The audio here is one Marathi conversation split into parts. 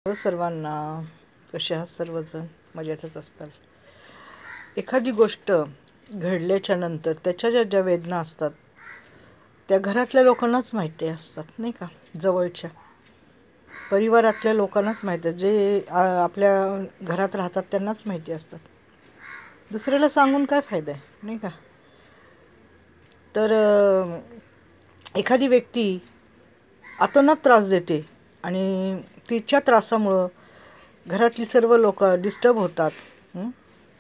हो सर्वांना, कसे आहात सर्वजण? मजेतच असतात. एखादी गोष्ट घडल्याच्या नंतर त्याच्या ज्या ज्या वेदना असतात त्या घरातल्या लोकांनाच माहिती असतात, नाही का? जवळच्या परिवारातल्या लोकांनाच माहिती आहे, जे आपल्या घरात राहतात त्यांनाच माहिती असतात. दुसऱ्याला सांगून काय फायदा आहे, नाही का? तर एखादी व्यक्ती अतोनात त्रास देते आणि तिच्या त्रासामुळं घरातली सर्व लोक डिस्टर्ब होतात.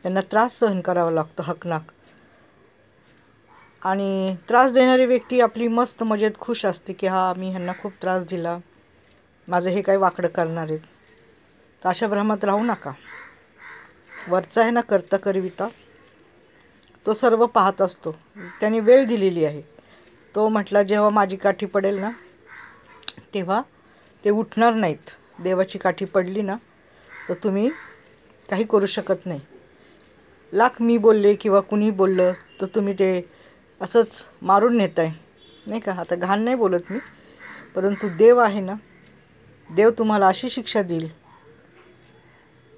त्यांना त्रास सहन करावा लागतो हकनाक. आणि त्रास देणारी व्यक्ती आपली मस्त मजेत खुश असते की हा मी ह्यांना खूप त्रास दिला, माझं हे काही वाकडं करणार आहेत. तर अशा भ्रमात राहू नका. वरचा आहे ना करता करविता, तो सर्व पाहत असतो. त्याने वेळ दिलेली आहे. तो म्हटला जेव्हा माझी काठी पडेल ना तेव्हा ते उठणार नाहीत. देवाची काठी पडली ना तर तुम्ही काही करू शकत नाही. लाख मी बोलले किंवा कुणी बोललं तर तुम्ही ते असंच मारून नेताय, नाही का? आता घाण नाही बोलत मी, परंतु देव आहे ना, देव तुम्हाला अशी शिक्षा देईल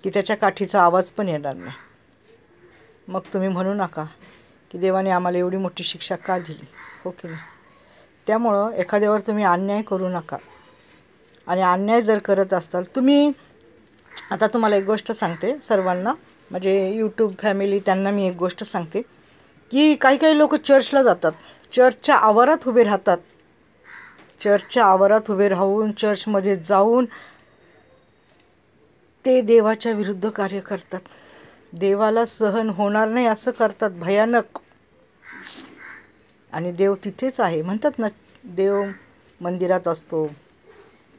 की त्याच्या काठीचा आवाज पण येणार नाही. मग तुम्ही म्हणू नका की देवाने आम्हाला एवढी मोठी शिक्षा का दिली, हो की नाही? त्यामुळं एखाद्यावर तुम्ही अन्याय करू नका. आणि अन्याय जर करत असाल तुम्ही, आता तुम्हाला एक गोष्ट सांगते सर्वांना, म्हणजे यूट्यूब फॅमिली त्यांना मी एक गोष्ट सांगते की काही काही लोक चर्चला जातात, चर्चच्या आवारात उभे राहतात, चर्चच्या आवारात उभे राहून चर्चमध्ये जाऊन ते देवाच्या विरुद्ध कार्य करतात. देवाला सहन होणार नाही असं करतात, भयानक. आणि देव तिथेच आहे, म्हणतात ना देव मंदिरात असतो,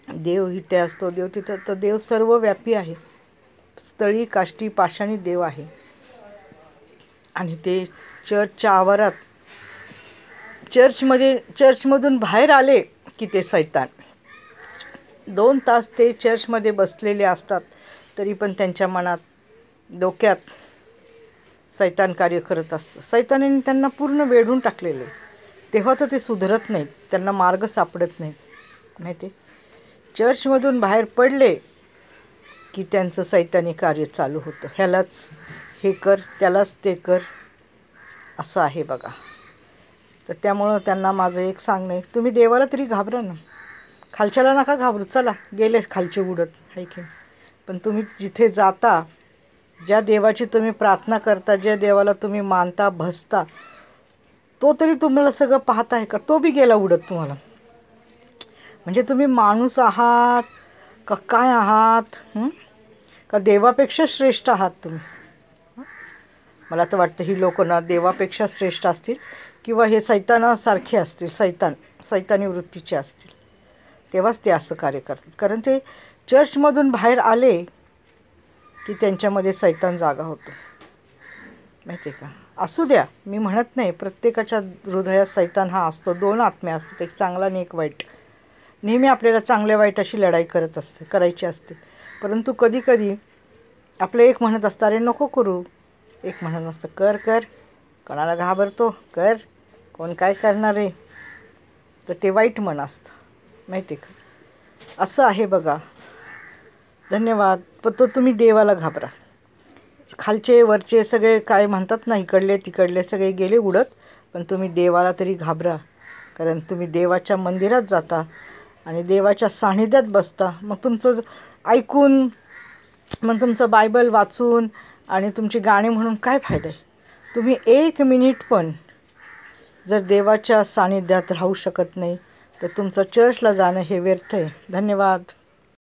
देव इथे असतो, देव तिथं. तर देव सर्वव्यापी आहे, स्थळी काष्टी पाषाणी देव आहे. आणि ते चर्चच्या आवारात, चर्चमधून बाहेर आले की ते सैतान. 2 तास ते चर्चमध्ये बसलेले असतात तरी पण त्यांच्या मनात, डोक्यात सैतान कार्य करत असतं. सैतानाने त्यांना पूर्ण वेढून टाकलेले. तेव्हा तर ते सुधरत नाहीत, त्यांना मार्ग सापडत नाही, माहिती? चर्चमधून बाहेर पडले की त्यांचं सैतानी कार्य चालू होतं. ह्यालाच हे कर, त्यालाच ते कर, असं आहे बघा. तर त्यामुळं त्यांना माझं एक सांगणं आहे, तुम्ही देवाला तरी घाबरा ना. खालच्याला नका घाबरू, चला गेले खालचे उडत, आहे की. पण तुम्ही जिथे जाता, ज्या देवाची तुम्ही प्रार्थना करता, ज्या देवाला तुम्ही मानता भजता, तो तरी तुम्हाला सगळं पाहत आहे का? तो बी गेला उडत तुम्हाला. म्हणजे तुम्ही माणूस आहात का काय आहात? का देवापेक्षा श्रेष्ठ आहात तुम्ही? मला तर वाटतं ही लोक ना देवापेक्षा श्रेष्ठ असतील किंवा हे सैतानासारखे असतील, सैतानी वृत्तीचे असतील, तेव्हाच ते असं कार्य करतात. कारण ते चर्चमधून बाहेर आले की त्यांच्यामध्ये सैतान जागा होतो, माहिती आहे का? असू द्या, मी म्हणत नाही, प्रत्येकाच्या हृदयात सैतान हा असतो. 2 आत्मे असतात, एक चांगला आणि एक वाईट. नेहमी आपल्याला चांगल्या वाईट अशी लढाई करायची असते. परंतु कधी कधी आपलं एक म्हणत असतं अरे नको करू, एक म्हणत असतं कर कर, कोणाला घाबरतो, कर, कोण काय करणार आहे. तर ते वाईट मन असतं, माहिती आहे का? असं आहे बघा. धन्यवाद. पण तो तुम्ही देवाला घाबरा. खालचे वरचे सगळे काय म्हणतात ना, इकडले तिकडले सगळे गेले उडत, पण तुम्ही देवाला तरी घाबरा. कारण तुम्ही देवाच्या मंदिरात जाता आणि देवाच्या सानिध्यात बसता. मग तुमचं ऐकून, मग तुमचं बायबल वाचून आणि तुमची गाणी म्हणून काय फायदा आहे? तुम्ही 1 मिनिट पण जर देवाच्या सानिध्यात राहू शकत नाही तर तुमचं चर्चला जाणं हे व्यर्थ आहे. धन्यवाद.